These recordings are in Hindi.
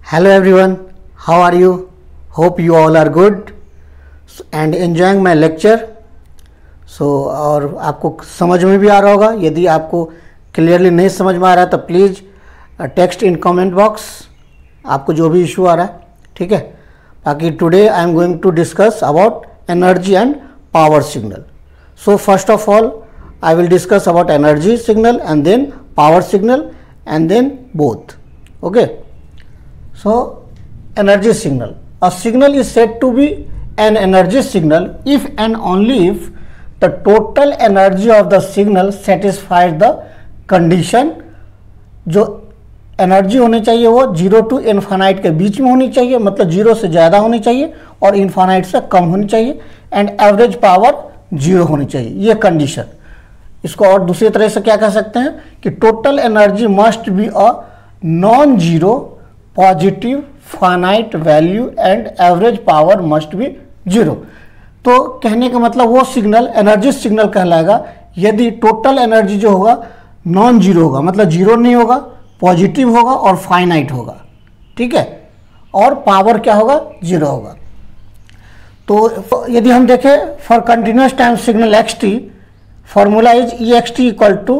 Hello everyone, how are you? Hope you all are good and enjoying my lecture. और आपको समझ में भी आ रहा होगा. यदि आपको क्लियरली नहीं समझ में आ रहा है तो please text in comment box आपको जो भी इशू आ रहा है, ठीक है. बाकी today I am going to discuss about energy and power signal. So first of all I will discuss about energy signal and then power signal and then both. Okay. So energy signal. A signal is said to be an energy signal if and only if the total energy of the signal satisfies the condition. जो एनर्जी होनी चाहिए वो 0 to इन्फानाइट के बीच में होनी चाहिए, मतलब 0 से ज़्यादा होनी चाहिए और इन्फानाइट से कम होनी चाहिए, एंड एवरेज पावर 0 होनी चाहिए. ये कंडीशन. इसको और दूसरी तरह से क्या कह सकते हैं कि total energy must be a non zero positive finite value and average power must be 0. तो कहने का मतलब वो सिग्नल एनर्जी सिग्नल कहलाएगा यदि टोटल एनर्जी जो होगा नॉन जीरो होगा, मतलब जीरो नहीं होगा, पॉजिटिव होगा और फाइनाइट होगा, ठीक है, और पावर क्या होगा 0 होगा. तो यदि हम देखें for continuous time signal x T, formula is ext equal to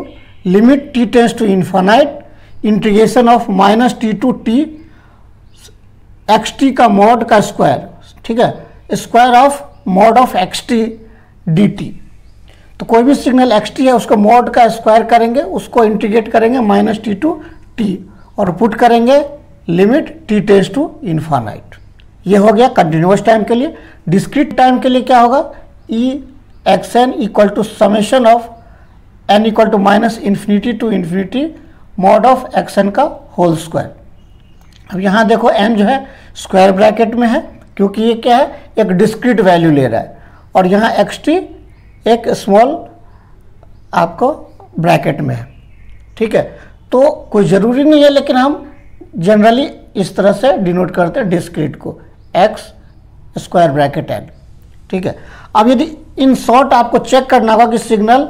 limit t tends to infinite integration of minus T to T xt का मॉड का स्क्वायर, ठीक है, square of mod of xt dt. तो कोई भी सिग्नल xt है उसको मॉड का स्क्वायर करेंगे, उसको इंटीग्रेट करेंगे माइनस टी टू टी और पुट करेंगे limit t tends to infinite. ये हो गया कंटिन्यूस टाइम के लिए. डिस्क्रीट टाइम के लिए क्या होगा, e x n equal to summation of n equal to minus infinity to infinity mod of x n का होल स्क्वायर. अब यहाँ देखो एन जो है स्क्वायर ब्रैकेट में है क्योंकि ये क्या है, एक डिस्क्रीट वैल्यू ले रहा है, और यहाँ एक्स टी एक स्मॉल आपको ब्रैकेट में है, ठीक है. तो कोई ज़रूरी नहीं है, लेकिन हम जनरली इस तरह से डिनोट करते हैं डिस्क्रीट को, एक्स स्क्वायर ब्रैकेट एन, ठीक है. अब यदि इन शॉर्ट आपको चेक करना होगा कि सिग्नल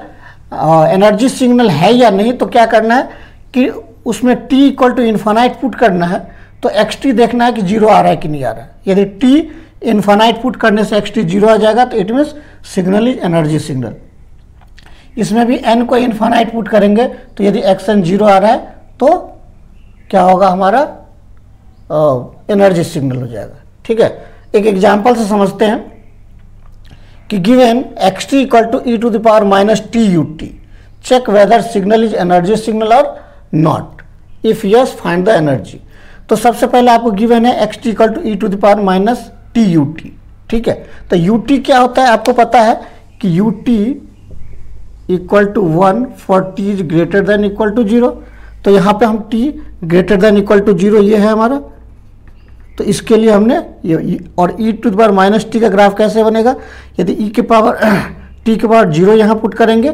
एनर्जी सिग्नल है या नहीं, तो क्या करना है कि उसमें t equal to infinite put करना है. तो एक्स टी देखना है कि 0 आ रहा है कि नहीं आ रहा है. यदि t इन्फानाइट पुट करने से एक्स टी 0 आ जाएगा तो it means signal is energy signal. इसमें भी n को इन्फानाइट पुट करेंगे तो यदि एक्स एन 0 आ रहा है तो क्या होगा, हमारा एनर्जी सिग्नल हो जाएगा, ठीक है. एक एग्जाम्पल से समझते हैं कि given xt equal to e to the power minus t u t, check whether signal is energy signal और not, if yes find the energy. तो सबसे पहले आपको गिवन है xt equal to e to the power minus t u t, ठीक है. तो यू टी क्या होता है, आपको पता है कि u t equal to 1 for t is greater than equal to 0. तो यहाँ पे हम t greater than equal to 0 ये है हमारा. तो इसके लिए हमने ये और e to the power minus t का ग्राफ कैसे बनेगा, यदि e के पावर t के पावर 0 यहाँ पुट करेंगे,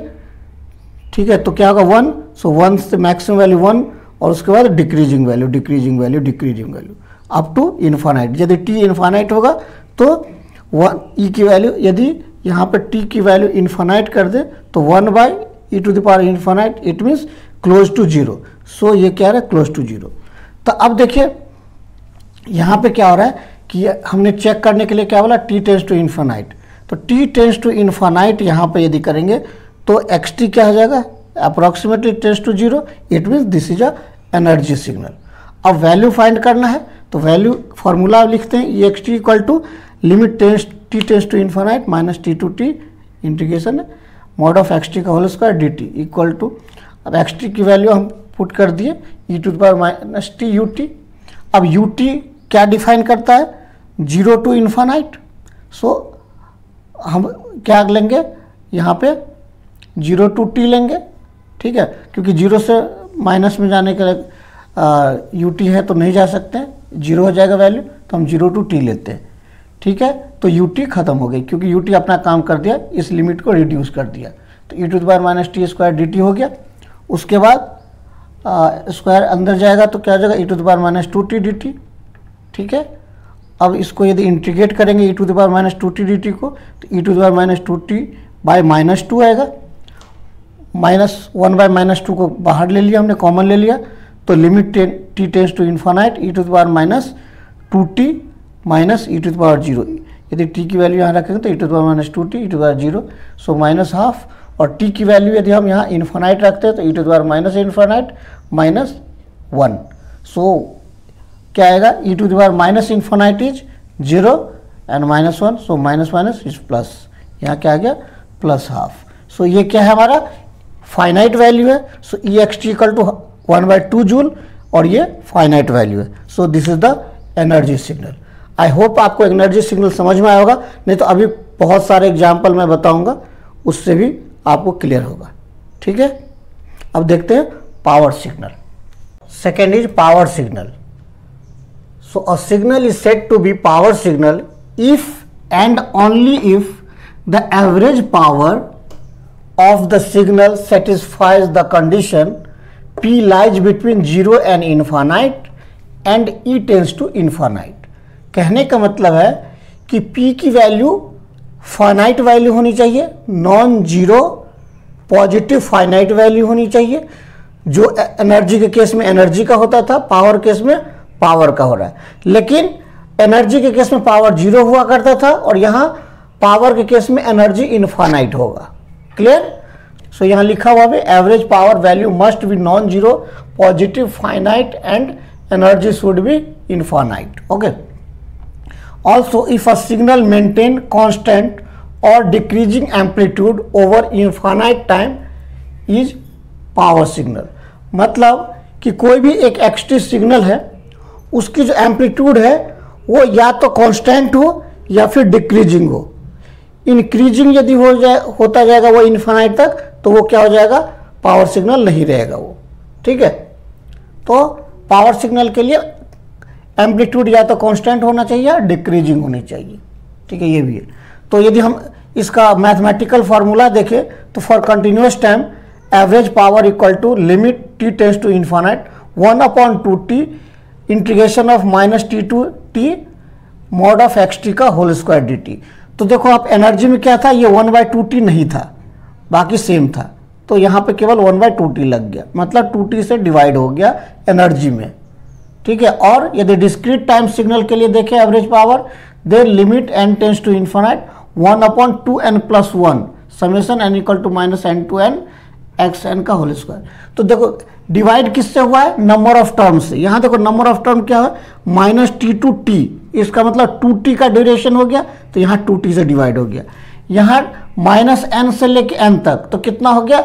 ठीक है, तो क्या होगा 1. सो 1 से मैक्सिमम वैल्यू 1 और उसके बाद decreasing value decreasing value decreasing value up to infinite. यदि t इन्फानाइट होगा तो 1 e की वैल्यू, यदि यहाँ पे t की वैल्यू इन्फानाइट कर दे तो 1 by e to the power infinite, it means close to 0. So ये क्या है, क्लोज टू 0. तो अब देखिए यहाँ पे क्या हो रहा है कि हमने चेक करने के लिए क्या बोला, t टेंस टू इन्फानाइट. तो t टेंस टू इन्फानाइट यहाँ पे यदि करेंगे तो xt क्या हो जाएगा, approximately tends to 0, it means this is a energy signal. अब वैल्यू फाइंड करना है तो वैल्यू फार्मूला लिखते हैं, E x t equal to limit t tends to infinite minus T to T integration mod of x t का whole square d t equal to, अब एक्स टी की वैल्यू हम पुट कर दिए e to the power minus t u t. अब यू टी क्या डिफाइन करता है, 0 टू इन्फानाइट. सो हम क्या लेंगे यहाँ पे 0 टू t लेंगे, ठीक है, क्योंकि 0 से माइनस में जाने के लिए यू टी है तो नहीं जा सकते हैं, 0 हो जाएगा वैल्यू, तो हम 0 टू t लेते हैं, ठीक है. तो यू टी खत्म हो गई क्योंकि यू टी अपना काम कर दिया, इस लिमिट को रिड्यूस कर दिया. तो e to the power minus t square d t हो गया. उसके बाद स्क्वायर अंदर जाएगा तो क्या हो जाएगा, e to the power minus two t d t, ठीक है. अब इसको यदि इंटीग्रेट करेंगे e to the power minus two t d t को, तो e to the power minus two t by minus 2 आएगा. -1 बाय -2 को बाहर ले लिया हमने, कॉमन ले लिया, तो limit T tends to infinite e to the power minus 2t minus e to the power 0। यदि t की वैल्यू यहाँ रखेंगे तो e to the power minus 2t e to the power 0, so minus half. और t की वैल्यू यदि हम यहाँ इन्फानाइट रखते हैं तो e to the power minus infinite minus 1, so क्या आएगा, e to the power minus infinite is 0 and minus 1, so minus minus is plus, यहाँ क्या आ गया प्लस हाफ। सो ये क्या है हमारा फाइनाइट वैल्यू है, so E x t equal to 1/2 joule, और ये फाइनाइट वैल्यू है। So this is the energy signal. I hope आपको एनर्जी सिग्नल समझ में आया होगा, नहीं तो अभी बहुत सारे एग्जाम्पल मैं बताऊंगा, उससे भी आपको क्लियर होगा। ठीक है, अब देखते हैं power signal. Second is power signal. So a signal is said to be power signal if and only if the average power of the signal satisfies the condition P lies between 0 and infinite and E tends to infinite। कहने का मतलब है कि P की वैल्यू फाइनाइट वैल्यू होनी चाहिए, non zero positive finite value होनी चाहिए। जो एनर्जी के केस में एनर्जी का होता था, पावर केस में पावर का हो रहा है, लेकिन एनर्जी के केस में पावर 0 हुआ करता था और यहाँ पावर के केस में एनर्जी इनफाइनाइट होगा। क्लियर? सो यहाँ लिखा हुआ है average power value must be non zero positive finite and energy should be infinite. Okay, also if a signal maintain constant or decreasing amplitude over infinite time is power signal. मतलब कि कोई भी एक एक्सटी सिग्नल है, उसकी जो एम्पलीट्यूड है वो या तो कांस्टेंट हो या फिर डिक्रीजिंग हो। इंक्रीजिंग यदि होता जाएगा वो इनफाइनाइट तक, तो वो क्या हो जाएगा, पावर सिग्नल नहीं रहेगा वो। ठीक है, तो पावर सिग्नल के लिए एम्पलीट्यूड या तो कांस्टेंट होना चाहिए या डिक्रीजिंग होनी चाहिए। ठीक है, ये भी है। तो यदि हम इसका मैथमेटिकल फार्मूला देखें तो for continuous time average power equal to limit T tends to infinite 1/2t integration of minus T to t mod of x t का होल स्क्वायर डी टी। तो देखो आप एनर्जी में क्या था, ये 1/2t नहीं था, बाकी सेम था, तो यहाँ पे केवल 1/2t लग गया, मतलब 2t से डिवाइड हो गया एनर्जी में। ठीक है, और यदि डिस्क्रीट टाइम सिग्नल के लिए देखें average power, there limit n tends to infinite 1/2n+1 summation n equal to minus n to n xn का होल स्क्वायर। तो देखो डिवाइड किससे हुआ है, नंबर ऑफ टर्म से। यहाँ देखो नंबर ऑफ टर्म क्या है, माइनस टी टू टी, इसका मतलब 2t का ड्यूरेशन हो गया, तो यहाँ 2t से डिवाइड हो गया। यहाँ माइनस n से लेके n तक, तो कितना हो गया,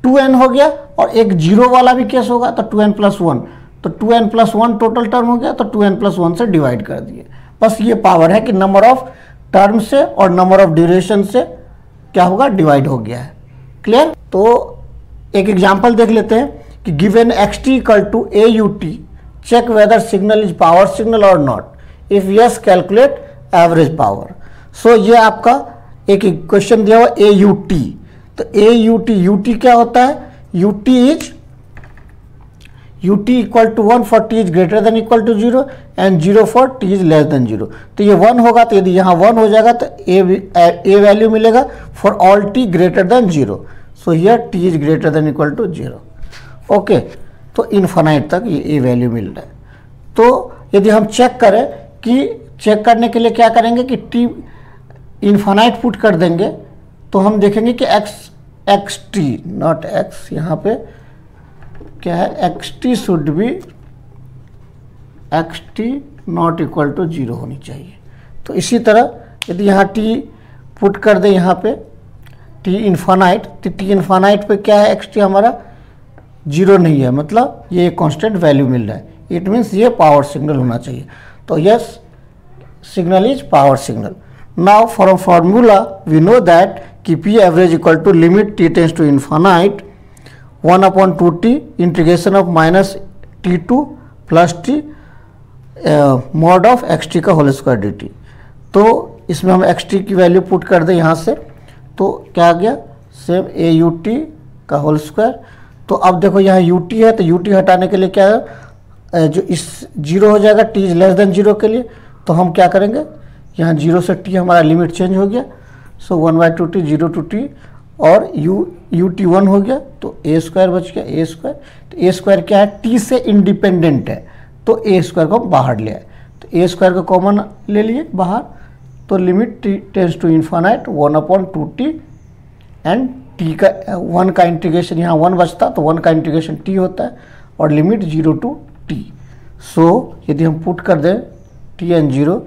2n हो गया, और एक जीरो वाला भी केस होगा तो 2n+1, तो 2n+1 टोटल टर्म हो गया, तो 2n+1 से डिवाइड कर दिए। बस ये पावर है कि नंबर ऑफ टर्म से और नंबर ऑफ ड्यूरेशन से क्या होगा, डिवाइड हो गया है। क्लियर? तो एक एग्जाम्पल देख लेते हैं कि given xt equal to AUT, check whether signal is power signal और not, if yes calculate average power. So ये आपका एक क्वेश्चन दिया हुआ AUT। तो AUT, UT क्या होता है, UT equal to 1 for t is greater than equal to 0 and 0 for t is less than 0। तो ये 1 होगा, तो यदि यहाँ 1 हो जाएगा तो a वैल्यू मिलेगा for all t greater than 0। So here t is greater than equal to 0। Okay, तो इनफाइनाइट तक ये a वैल्यू मिल रहा है। तो यदि हम चेक करें कि चेक करने के लिए क्या करेंगे कि t इनफाइनाइट पुट कर देंगे, तो हम देखेंगे कि एक्स टी नॉट x, यहाँ पे क्या है, x t should be x t not equal to 0 होनी चाहिए। तो इसी तरह यदि यहाँ t पुट कर दे, यहाँ पे t इनफाइनाइट, तो t इनफाइनाइट पे क्या है, एक्स टी हमारा 0 नहीं है, मतलब ये कांस्टेंट वैल्यू मिल रहा है, इट मीन्स ये पावर सिग्नल होना चाहिए। तो yes, signal is power signal. Now from formula we know that कि P average equal to limit t tends to infinite 1/2t integration of minus t2 plus t mod of xt का होल स्क्वायर dt। तो इसमें हम xt की वैल्यू पुट कर दें यहाँ से, तो क्या आ गया, सेम AUT का होल स्क्वायर। तो अब देखो यहाँ UT है, तो UT हटाने के लिए क्या है, जो इस 0 हो जाएगा t इज लेस देन 0 के लिए, तो हम क्या करेंगे, यहाँ 0 से t हमारा लिमिट चेंज हो गया। सो 1/2t 0 to t, और यू टी 1 हो गया, तो ए स्क्वायर बच गया, ए स्क्वायर। तो ए स्क्वायर क्या है, टी से इंडिपेंडेंट है, तो ए स्क्वायर को बाहर ले आए, तो ए स्क्वायर को कॉमन ले लिए बाहर, तो limit T tends to infinite 1/2t and t का 1 का इंटीग्रेशन, यहाँ 1 बचता तो 1 का इंटीग्रेशन टी होता है, और लिमिट 0 to t। सो यदि हम पुट कर दें t and 0,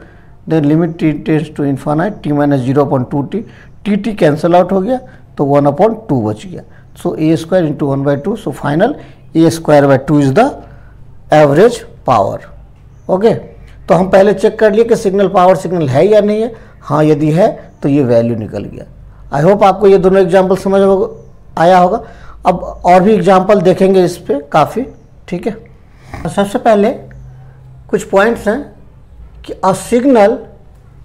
then limit T tends to infinite t minus 0/2t, T cancel out हो गया, तो 1/2 बच गया। So A square into 1/2, so final A square by 2 is the average power. Okay, तो हम पहले चेक कर लिए कि सिग्नल पावर सिग्नल है या नहीं है। हाँ, यदि है तो ये वैल्यू निकल गया। आई होप आपको ये दोनों एग्जाम्पल समझ आया होगा। अब और भी एग्जाम्पल देखेंगे इस पे काफ़ी, ठीक है। सबसे पहले कुछ पॉइंट्स हैं कि a signal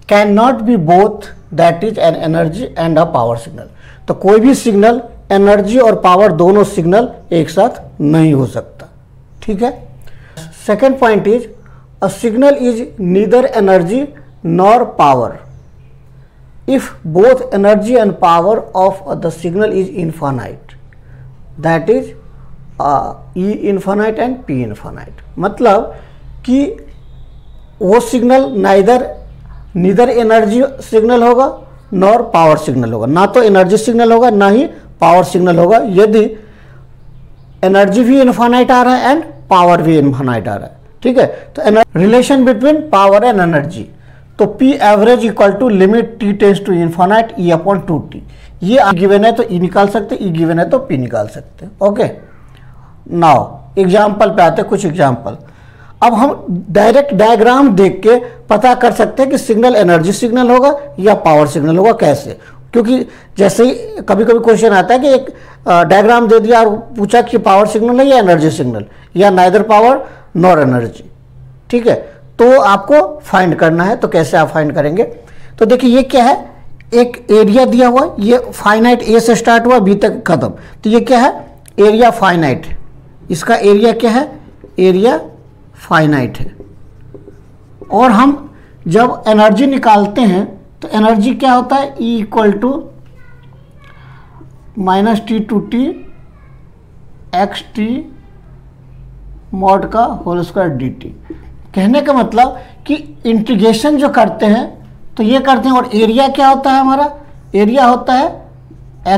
can not B both, that is an energy and a power signal. तो कोई भी सिग्नल एनर्जी और पावर दोनों सिग्नल एक साथ नहीं हो सकता, ठीक है। Second point is a signal is neither energy nor power if both energy and power of the signal is infinite, that is E infinite and P infinite। मतलब कि वो सिग्नल नीदर एनर्जी सिग्नल होगा नॉर पावर सिग्नल होगा, ना तो एनर्जी सिग्नल होगा ना ही पावर सिग्नल होगा यदि एनर्जी भी इन्फानाइट आ रहा है एंड पावर भी इन्फानाइट आ रहा है, ठीक है। तो relation between power and energy, तो P average equal to limit T tends to infinite E/2t। ये गिवन है तो E निकाल सकते, E गिवन है तो P निकाल सकते। ओके, नाउ एग्जाम्पल पे आते हैं, कुछ एग्जाम्पल। अब हम डायरेक्ट डायग्राम देख के पता कर सकते हैं कि सिग्नल एनर्जी सिग्नल होगा या पावर सिग्नल होगा। कैसे? क्योंकि जैसे ही कभी कभी क्वेश्चन आता है कि एक डायग्राम दे दिया और पूछा कि पावर सिग्नल है या एनर्जी सिग्नल, या नाइदर पावर नॉर एनर्जी, ठीक है। तो आपको फाइंड करना है, तो कैसे आप फाइंड करेंगे? तो देखिए ये क्या है, एक एरिया दिया हुआ, ये फाइनाइट ए से स्टार्ट हुआ बी तक खत्म, तो ये क्या है, एरिया फाइनाइट। इसका एरिया क्या है, एरिया फाइनाइट है। और हम जब एनर्जी निकालते हैं तो एनर्जी क्या होता है, E equal to -T/T xt mod का होल स्क्वायर dt। कहने का मतलब कि इंटीग्रेशन जो करते हैं तो ये करते हैं, और एरिया क्या होता है हमारा, एरिया होता है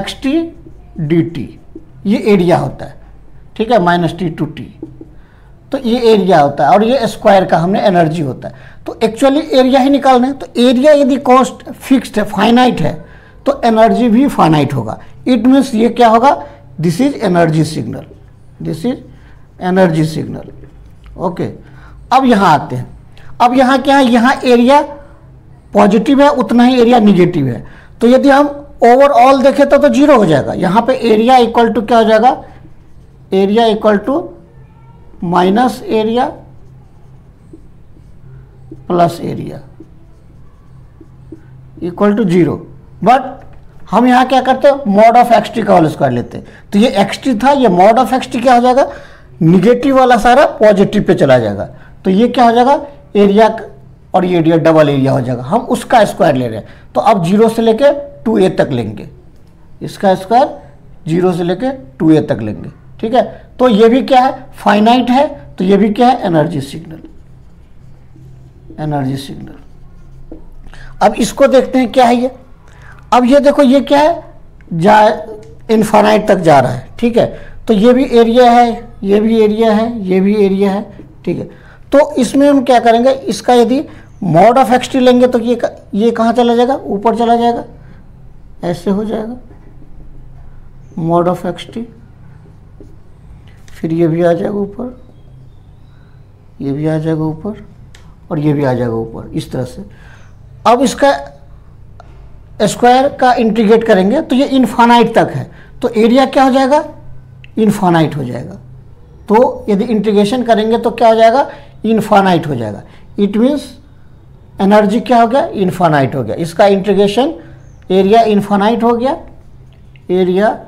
xt dt, ये एरिया होता है, ठीक है, -T/T, तो ये एरिया होता है, और ये स्क्वायर का हमने एनर्जी होता है। तो एक्चुअली एरिया ही निकालना है, तो एरिया यदि कॉस्ट फिक्स्ड है, फाइनाइट है, तो एनर्जी भी फाइनाइट होगा। इट मीन्स ये क्या होगा, this is energy signal, this is energy signal. Okay, अब यहाँ आते हैं। अब यहाँ क्या है, यहाँ एरिया पॉजिटिव है, उतना ही एरिया निगेटिव है। तो यदि हम ओवरऑल देखें तो 0 हो जाएगा। यहाँ पे एरिया इक्वल टू क्या हो जाएगा, area equal to minus area plus area equal to 0। But हम यहाँ क्या करते हैं, मॉड ऑफ एक्स टी का होल स्क्वायर लेते हैं। तो ये एक्स टी था, ये मॉड ऑफ एक्स टी क्या हो जाएगा, निगेटिव वाला सारा पॉजिटिव पे चला जाएगा। तो ये क्या हो जाएगा, एरिया, और ये एरिया डबल एरिया हो जाएगा। हम उसका स्क्वायर ले रहे हैं, तो अब 0 से लेके 2a तक लेंगे, इसका स्क्वायर 0 से लेके 2a तक लेंगे, ठीक है। तो ये भी क्या है, फाइनाइट है, तो ये भी क्या है, एनर्जी सिग्नल, एनर्जी सिग्नल। अब इसको देखते हैं क्या है ये। अब ये देखो, ये क्या है, इनफाइनाइट तक जा रहा है, ठीक है। तो ये भी एरिया है, ये भी एरिया है, ये भी एरिया है, ठीक है। तो इसमें हम क्या करेंगे, इसका यदि मॉड ऑफ एक्स टी लेंगे तो ये कहाँ चला जाएगा, ऊपर चला जाएगा, ऐसे हो जाएगा मॉड ऑफ एक्स टी। फिर ये भी आ जाएगा ऊपर, ये भी आ जाएगा ऊपर, और ये भी आ जाएगा ऊपर, इस तरह से। अब इसका स्क्वायर का इंटीग्रेट करेंगे तो ये इनफाइनाइट तक है, तो एरिया क्या हो जाएगा, इनफाइनाइट हो जाएगा। तो यदि इंटीग्रेशन करेंगे तो क्या हो जाएगा, इनफाइनाइट हो जाएगा। इट मीन्स एनर्जी क्या हो गया, इनफाइनाइट हो गया। इसका इंटीग्रेशन, एरिया इनफाइनाइट हो गया, एरिया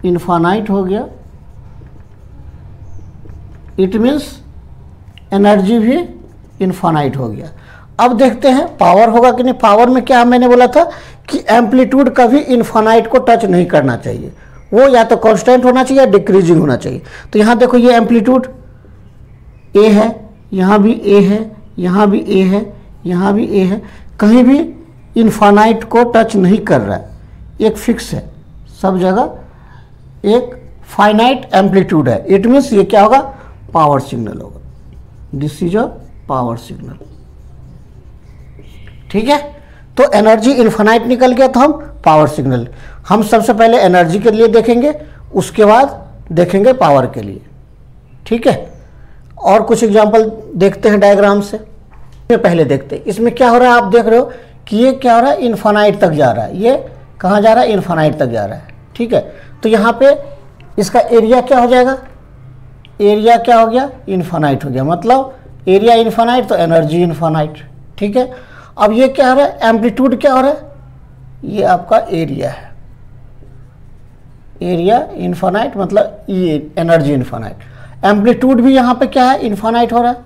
इनफाइनाइट हो गया, इट मीन्स एनर्जी भी इनफाइनाइट हो गया। अब देखते हैं पावर होगा कि नहीं। पावर में क्या मैंने बोला था कि एम्पलीट्यूड कभी इन्फानाइट को टच नहीं करना चाहिए, वो या तो कांस्टेंट होना चाहिए या डिक्रीजिंग होना चाहिए। तो यहाँ देखो ये एम्पलीट्यूड ए है, यहाँ भी ए है, यहाँ भी ए है, यहाँ भी ए है, कहीं भी इन्फानाइट को टच नहीं कर रहा है, एक फिक्स है, सब जगह एक फाइनाइट एम्पलीट्यूड है। इट मीन्स ये क्या होगा, पावर सिग्नल होगा। This is a power signal. ठीक है, तो एनर्जी इन्फानाइट निकल गया तो हम पावर सिग्नल। हम सबसे पहले एनर्जी के लिए देखेंगे, उसके बाद देखेंगे पावर के लिए। ठीक है, और कुछ एग्जांपल देखते हैं डायग्राम से। पहले देखते हैं इसमें क्या हो रहा है। आप देख रहे हो कि ये क्या हो रहा है, इन्फानाइट तक जा रहा है। ये कहाँ जा रहा है, इन्फानाइट तक जा रहा है। ठीक है, तो यहाँ पे इसका एरिया क्या हो जाएगा, एरिया क्या हो गया, इन्फानाइट हो गया। मतलब एरिया इन्फानाइट तो एनर्जी इन्फानाइट। ठीक है, अब ये क्या हो रहा है, एम्पलीट्यूड क्या हो रहा है, ये आपका एरिया है। एरिया इन्फानाइट मतलब ये एनर्जी इन्फानाइट। एम्पलीट्यूड भी यहाँ पे क्या है, इन्फानाइट हो रहा है।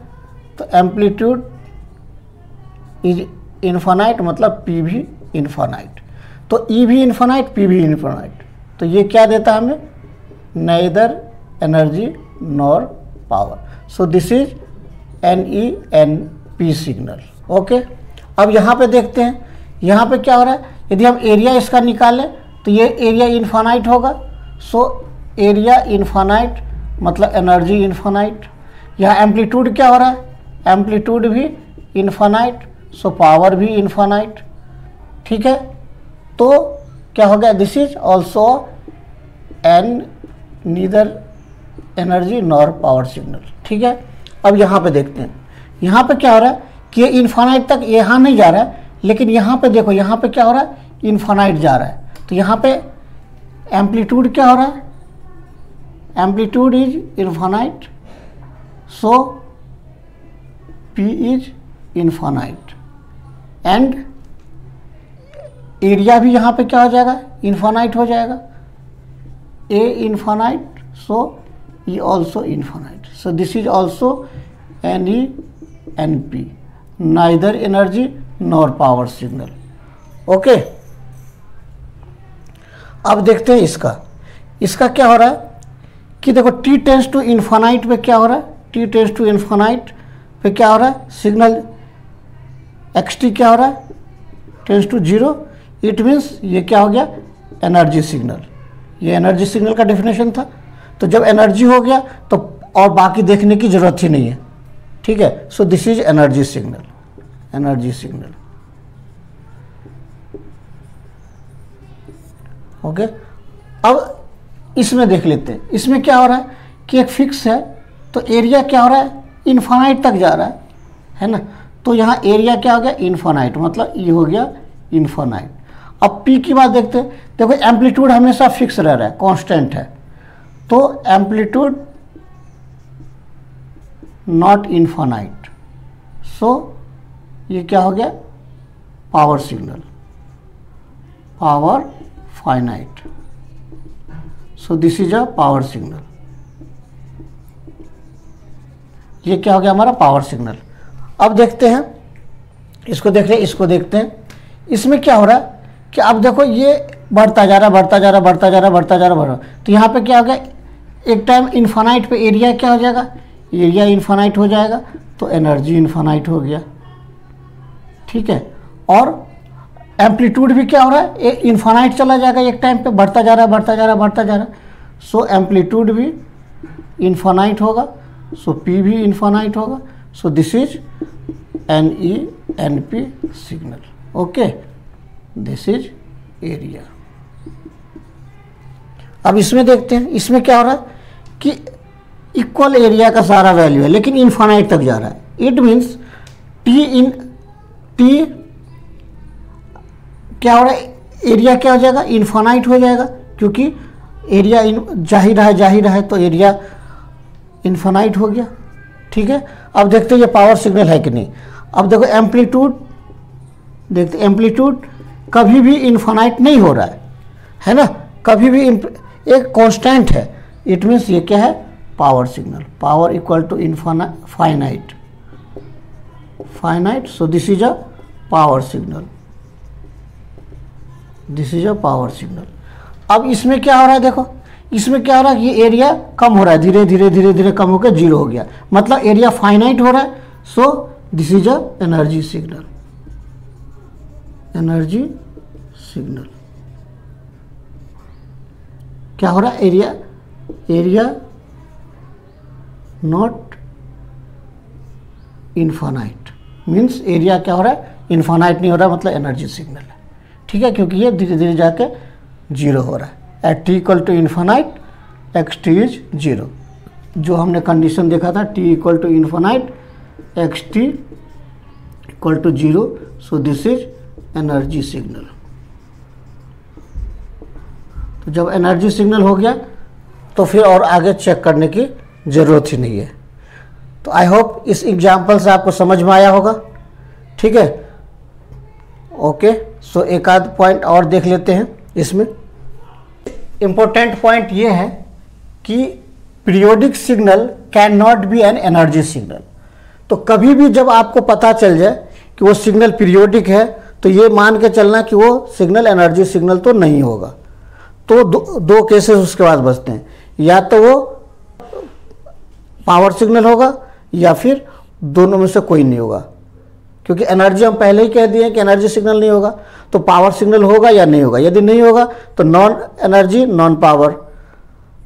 तो एम्पलीट्यूड इज इन्फानाइट मतलब पी भी इन्फानाइट। तो ई भी इन्फानाइट, पी भी इन्फानाइट। तो ये क्या देता है हमें, neither energy nor power. So this is NENP signal. Okay, अब यहाँ पे देखते हैं, यहाँ पे क्या हो रहा है। यदि हम एरिया इसका निकालें तो ये एरिया इन्फानाइट होगा। सो एरिया इन्फानाइट मतलब एनर्जी इन्फानाइट। यहाँ एम्पलीट्यूड क्या हो रहा है, एम्पलीट्यूड भी इन्फानाइट, सो पावर भी इन्फानाइट। ठीक है, तो क्या हो गया, this is also neither energy nor power signal. ठीक है, अब यहाँ पे देखते हैं, यहाँ पे क्या हो रहा है कि ये इन्फानाइट तक यहाँ नहीं जा रहा है, लेकिन यहाँ पे देखो, यहाँ पे क्या हो रहा है, इन्फानाइट जा रहा है। तो यहाँ पे एम्पलीट्यूड क्या हो रहा है, amplitude is infinite, so P is infinite and area भी यहाँ पे क्या हो जाएगा, इन्फानाइट हो जाएगा। A infinite, so E also infinite. So this is also NENP, neither energy nor power signal. Okay, अब देखते हैं इसका क्या हो रहा है कि देखो t टेंस टू इन्फानाइट पे क्या हो रहा है, t टेंस टू इन्फानाइट पे क्या हो रहा है, सिग्नल xt क्या हो रहा है, टेंस टू 0। इट मीन्स ये क्या हो गया, एनर्जी सिग्नल। ये एनर्जी सिग्नल का डेफिनेशन था। तो जब एनर्जी हो गया तो और बाकी देखने की जरूरत ही नहीं है। ठीक है, so this is energy signal, energy signal. Okay, अब इसमें देख लेते हैं, इसमें क्या हो रहा है कि एक फिक्स है, तो एरिया क्या हो रहा है, इन्फानाइट तक जा रहा है ना। तो यहाँ एरिया क्या हो गया, इन्फानाइट मतलब ये हो गया इन्फानाइट। अब पी की बात देखते हैं, देखो एम्पलीट्यूड हमेशा फिक्स रह रहा है, कांस्टेंट है। तो एम्पलीट्यूड नॉट इन्फानाइट, सो ये क्या हो गया, power signal, power finite. So this is a power signal. ये क्या हो गया हमारा, पावर सिग्नल। अब देखते हैं, इसको देख रहे हैं, इसको देखते हैं। इसमें क्या हो रहा है कि अब देखो ये बढ़ता जा रहा, बढ़ता जा रहा, बढ़ता जा रहा, बढ़ता जा रहा। तो यहाँ पे क्या हो गया, एक टाइम इन्फानाइट पे एरिया क्या हो जाएगा, एरिया इन्फानाइट हो जाएगा, तो एनर्जी इन्फानाइट हो गया। ठीक है, और एम्पलीट्यूड भी क्या हो रहा है, इन्फानाइट चला जाएगा, एक टाइम पे बढ़ता जा रहा है, बढ़ता जा रहा है, बढ़ता जा रहा है। सो एम्पलीट्यूड भी इन्फानाइट होगा, सो पी भी इन्फानाइट होगा। सो this is NENP signal. Okay, this is area. अब इसमें देखते हैं, इसमें क्या हो रहा है कि इक्वल एरिया का सारा वैल्यू है, लेकिन इन्फानाइट तक जा रहा है। इट मीन्स टी क्या हो रहा है, एरिया क्या हो जाएगा, इन्फानाइट हो जाएगा, क्योंकि एरिया जाहिर है तो एरिया इन्फानाइट हो गया। ठीक है, अब देखते हैं ये पावर सिग्नल है कि नहीं। अब देखो एम्पलीट्यूड देखते, एम्पलीट्यूड कभी भी इन्फानाइट नहीं हो रहा है ना, कभी भी एक कांस्टेंट है। इट मीन्स ये क्या है, power signal, power equal to finite. finite, so this is a power signal, this is a power signal. अब इसमें क्या हो रहा है, देखो इसमें क्या हो रहा है, ये एरिया कम हो रहा है, धीरे धीरे धीरे धीरे कम होकर जीरो हो गया, मतलब एरिया फाइनाइट हो रहा है. So this is a energy signal, energy signal. क्या हो रहा है, area not infinite, means area क्या हो रहा है, इनफाइनाइट नहीं हो रहा, मतलब एनर्जी सिग्नल है. ठीक है, क्योंकि ये धीरे धीरे जाके जीरो हो रहा है. At t equal to infinite x t is zero, जो हमने कंडीशन देखा था, t equal to infinite x t equal to zero. So this is energy signal. तो जब एनर्जी सिग्नल हो गया तो फिर और आगे चेक करने की ज़रूरत ही नहीं है. तो आई होप इस एग्जाम्पल से आपको समझ में आया होगा. ठीक है, ओके. सो एक आध पॉइंट और देख लेते हैं इसमें. इम्पोर्टेंट पॉइंट ये है कि periodic signal can not be an energy signal. तो कभी भी जब आपको पता चल जाए कि वो सिग्नल पीरियोडिक है तो ये मान के चलना कि वो सिग्नल एनर्जी सिग्नल तो नहीं होगा. तो दो केसेस उसके बाद बचते हैं, या तो वो पावर सिग्नल होगा या फिर दोनों में से कोई नहीं होगा. क्योंकि एनर्जी हम पहले ही कह दिए हैं कि एनर्जी सिग्नल नहीं होगा, तो पावर सिग्नल होगा या नहीं होगा. यदि नहीं होगा तो नॉन एनर्जी नॉन पावर,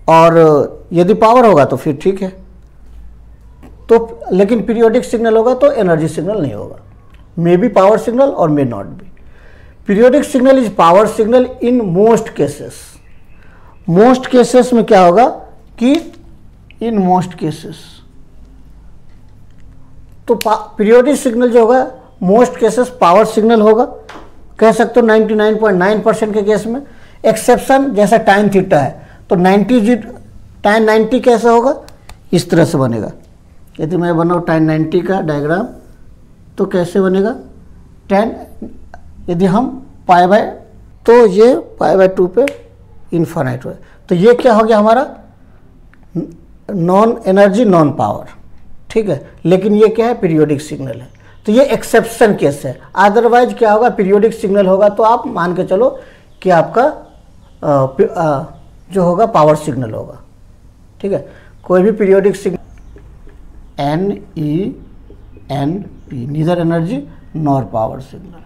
और यदि पावर होगा तो फिर ठीक है. तो लेकिन पीरियोडिक सिग्नल होगा तो एनर्जी सिग्नल नहीं होगा. मे बी पावर सिग्नल और may not be. Periodic signal is power signal in most cases. Most cases में क्या होगा कि इन मोस्ट केसेस, तो पीरियोडिक सिग्नल जो होगा मोस्ट केसेस पावर सिग्नल होगा. कह सकते हो 99.9% के केस में. एक्सेप्शन जैसा tan थीटा है तो 90 tan 90 कैसे होगा, इस तरह से बनेगा. यदि मैं बनाऊँ tan 90 का डायग्राम तो कैसे बनेगा, tan, यदि हम पाई बाय, तो ये π/2 पे इन्फानाइट हो. तो ये क्या हो गया हमारा, नॉन एनर्जी नॉन पावर. ठीक है, लेकिन ये क्या है, पीरियोडिक सिग्नल है. तो ये एक्सेप्शन केस है. अदरवाइज क्या होगा, पीरियोडिक सिग्नल होगा तो आप मान के चलो कि आपका जो होगा पावर सिग्नल होगा. ठीक है, कोई भी periodic signal NENP, neither energy nor power signal.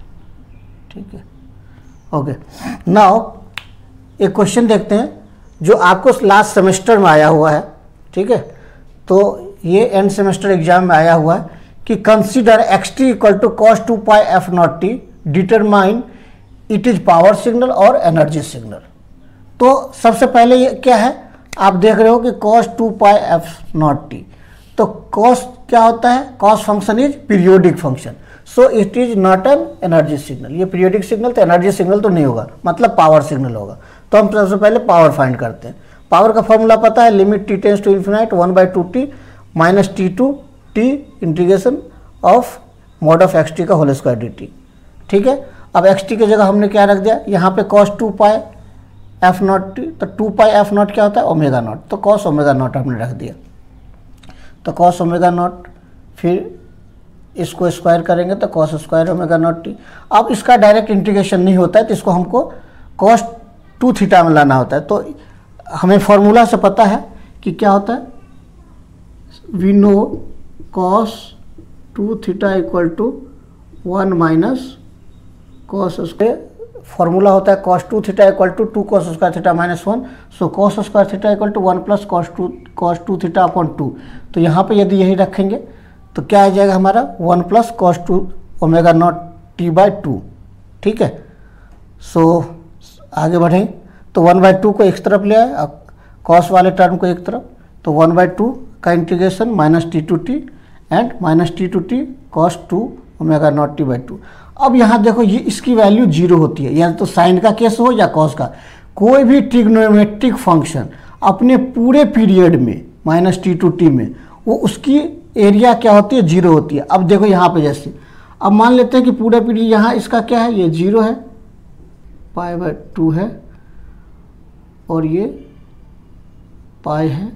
ठीक है, ओके. नाउ एक क्वेश्चन देखते हैं जो आपको लास्ट सेमेस्टर में आया हुआ है. ठीक है, तो ये एंड सेमेस्टर एग्जाम में आया हुआ है कि consider xt equal to cos 2 pi f naught t, determine it is power signal और एनर्जी सिग्नल. तो सबसे पहले ये क्या है, आप देख रहे हो कि cos 2 pi f naught T. तो cos क्या होता है, cos function is periodic function, so it is not an energy signal. ये पीरियोडिक सिग्नल तो एनर्जी सिग्नल तो नहीं होगा, मतलब पावर सिग्नल होगा. तो हम सबसे पहले पावर फाइंड करते हैं. पावर का फॉर्मूला पता है, limit t tends to infinite 1/2t minus t integration of mod of xt का होल स्क्वायर dt. ठीक है, अब xt की जगह हमने क्या रख दिया, यहाँ पे cos 2 pi f naught T. तो 2 pi f नॉट क्या होता है, ओमेगा नॉट, तो cos ओमेगा नॉट हमने रख दिया. तो cos ओमेगा नॉट, फिर इसको स्क्वायर करेंगे तो cos square omega naught T. अब इसका डायरेक्ट इंटीग्रेशन नहीं होता है तो इसको हमको cos 2 थीटा में लाना होता है. तो हमें फॉर्मूला से पता है कि क्या होता है, we know cos 2 theta equal to 1 minus cos square. Formula होता है cos 2 theta equal to 2 cos square theta minus 1. So cos square theta equal to 1 plus cos 2 theta upon 2. तो यहाँ पे यदि यही रखेंगे तो क्या आ जाएगा हमारा 1 plus cos 2 omega naught t/2. ठीक है, सो आगे बढ़ें तो 1/2 को एक तरफ ले आए, अब cos वाले टर्म को एक तरफ, तो 1/2 का integration minus t to T and minus t to T cos 2 omega naught t/2. अब यहाँ देखो ये इसकी वैल्यू 0 होती है, या तो साइन का केस हो या cos का. कोई भी ट्रिग्नोमेट्रिक फंक्शन अपने पूरे पीरियड में माइनस t टू टी में वो उसकी एरिया क्या होती है, 0 होती है. अब देखो यहाँ पे जैसे, अब मान लेते हैं कि पूरा पीरियड यहाँ इसका क्या है, ये 0 है, π/2 है, और ये पाई है,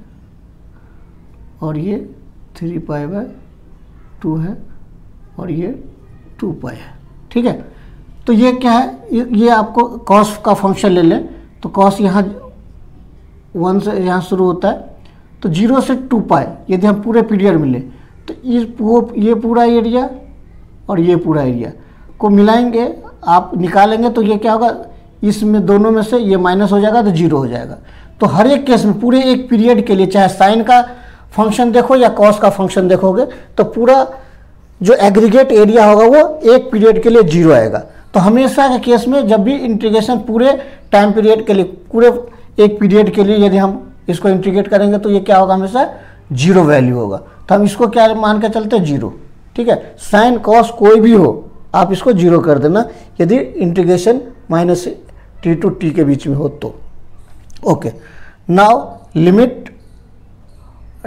और ये 3π/2 है, और ये 2 पाई है, ठीक है। तो ये क्या है, ये आपको कॉस का फंक्शन ले लें तो कॉस यहाँ 1 से यहाँ शुरू होता है, तो 0 से 2 पाई यदि हम पूरे पीरियड में लें तो ये पूरा एरिया और ये पूरा एरिया को मिलाएंगे, आप निकालेंगे तो ये क्या होगा, इसमें दोनों में से ये माइनस हो जाएगा तो 0 हो जाएगा। तो हर एक केस में पूरे एक पीरियड के लिए चाहे साइन का फंक्शन देखो या कॉस का फंक्शन देखोगे तो पूरा जो एग्रीगेट एरिया होगा वो एक पीरियड के लिए 0 आएगा। तो हमेशा के केस में जब भी इंटीग्रेशन पूरे टाइम पीरियड के लिए, पूरे एक पीरियड के लिए यदि हम इसको इंटीग्रेट करेंगे तो ये क्या होगा, हमेशा 0 वैल्यू होगा। तो हम इसको क्या मान के चलते हैं, 0, ठीक है। साइन कॉस कोई भी हो आप इसको 0 कर देना यदि इंटीग्रेशन -t to t के बीच में हो तो। Okay, now limit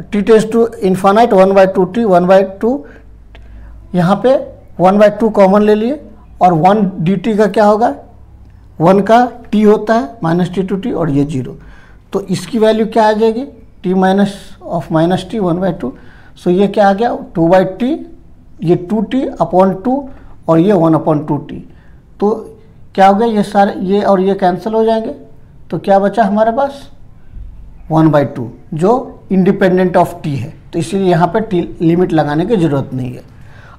t tends to infinite 1/2t 1/2, यहाँ पे 1/2 कॉमन ले लिए और 1 dt का क्या होगा, 1 का t होता है -t to t और ये 0, तो इसकी वैल्यू क्या आ जाएगी, t माइनस ऑफ -t 1/2। सो ये क्या आ गया, 2/t, ये 2t अपॉन 2 और ये 1/2t। तो क्या हो गया, ये सारे ये और ये कैंसिल हो जाएंगे, तो क्या बचा हमारे पास 1/2 जो इंडिपेंडेंट ऑफ t है, तो इसलिए यहाँ पे t लिमिट लगाने की ज़रूरत नहीं है।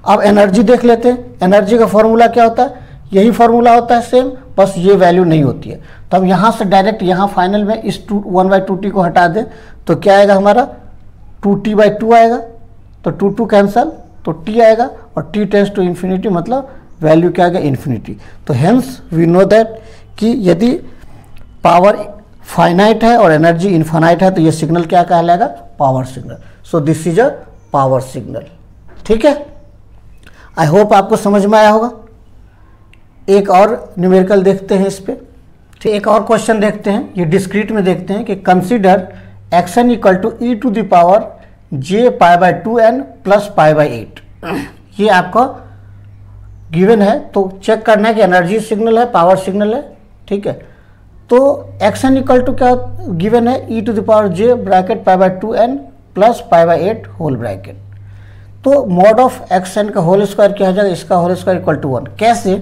अब एनर्जी देख लेते हैं। एनर्जी का फॉर्मूला क्या होता है, यही फॉर्मूला होता है सेम, बस ये वैल्यू नहीं होती है। तो हम यहाँ से डायरेक्ट यहाँ फाइनल में इस 1/2t को हटा दें तो क्या आएगा हमारा, 2t/2 आएगा, तो 2 कैंसल तो t आएगा और t टेंड्स टू इन्फिनिटी मतलब वैल्यू क्या आएगा, इन्फिनिटी। तो हेंस वी नो दैट कि यदि पावर फाइनाइट है और एनर्जी इन्फानाइट है तो ये सिग्नल क्या कहलाएगा, power signal. So this is a power signal, ठीक है। आई होप आपको समझ में आया होगा। एक और न्यूमेरिकल देखते हैं इस पे, ठीक। एक और क्वेश्चन देखते हैं, ये डिस्क्रीट में देखते हैं कि consider x n equal to e to the power j π/2n plus π/8। ये आपका गिवन है, तो चेक करना है कि एनर्जी सिग्नल है, पावर सिग्नल है, ठीक है। तो एक्सन इक्वल टू क्या गिवन है, e to the power j bracket π/2n plus π/8 whole bracket. तो मॉड ऑफ एक्सन का होल स्क्वायर क्या हो जाएगा, इसका होल स्क्वायर इक्वल टू 1। कैसे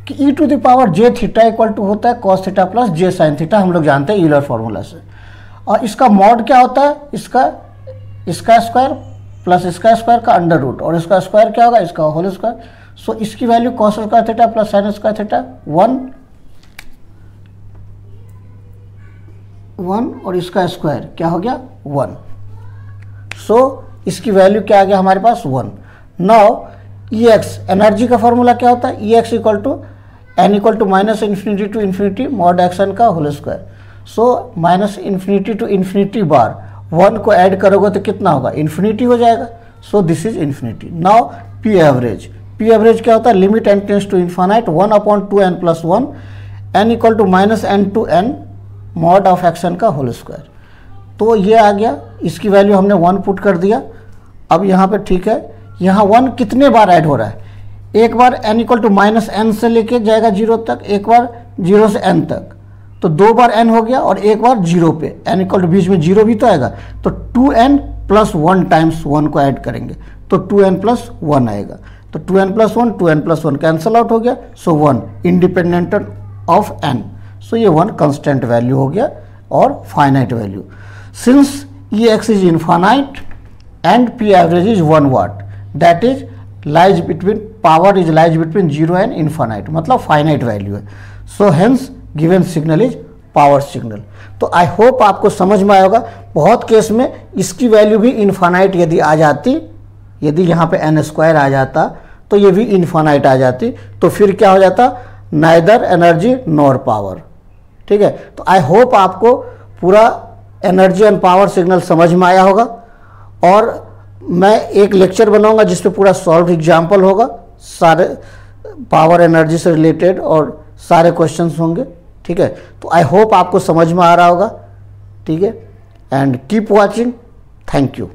कि e to the power j theta equal to होता है cos theta plus j sine theta, हम लोग जानते हैं यूलर फॉर्मूला से। और इसका मॉड क्या होता है, इसका स्क्वायर प्लस इसका स्क्वायर का अंडर रूट, और इसका स्क्वायर क्या होगा, इसका होल स्क्वायर। सो इसकी value cos square theta plus sine square theta 1 और इसका स्क्वायर क्या हो गया 1। सो इसकी वैल्यू क्या आ गया हमारे पास 1। नाउ Ex एनर्जी का फॉर्मूला क्या होता है, Ex equal to n equal to -infinity to infinity mod x n का whole square. So -infinity to infinity बार 1 को ऐड करोगे तो कितना होगा, इन्फिनिटी हो जाएगा। So this is infinity. Now P average क्या होता है, limit n tends to infinite 1/2n plus 1 n equal to -n to n mod of x n का होल स्क्वायर। तो ये आ गया, इसकी वैल्यू हमने 1 पुट कर दिया। अब यहाँ पे ठीक है, यहाँ 1 कितने बार ऐड हो रहा है, एक बार n इक्वल टू -n से लेके जाएगा 0 तक, एक बार 0 से n तक, तो 2 बार n हो गया और एक बार 0 पे, n इक्वल टू बीच में 0 भी तो आएगा, तो 2n प्लस 1 टाइम्स 1 को ऐड करेंगे तो 2n प्लस 1 आएगा। तो 2n plus 1 2n plus 1 cancel out हो गया, सो 1 इंडिपेंडेंट ऑफ n। सो ये 1 कांस्टेंट वैल्यू हो गया और finite value. Since Ex is infinite and P average is 1 watt, that is lies between power is lies between 0 and infinite, मतलब फाइनाइट वैल्यू है। So hence given signal is power signal. तो आई होप आपको समझ में आएगा। बहुत केस में इसकी वैल्यू भी इनफानाइट यदि आ जाती, यदि यहाँ पे n² आ जाता तो ये भी इनफानाइट आ जाती, तो फिर क्या हो जाता, नाइदर एनर्जी नॉर पावर, ठीक है। तो आई होप आपको पूरा एनर्जी एंड पावर सिग्नल समझ में आया होगा। और मैं एक लेक्चर बनाऊंगा जिसपे पूरा सॉल्व एग्जाम्पल होगा, सारे पावर एनर्जी से रिलेटेड और सारे क्वेश्चंस होंगे, ठीक है। तो आई होप आपको समझ में आ रहा होगा, ठीक है। And keep watching, thank you.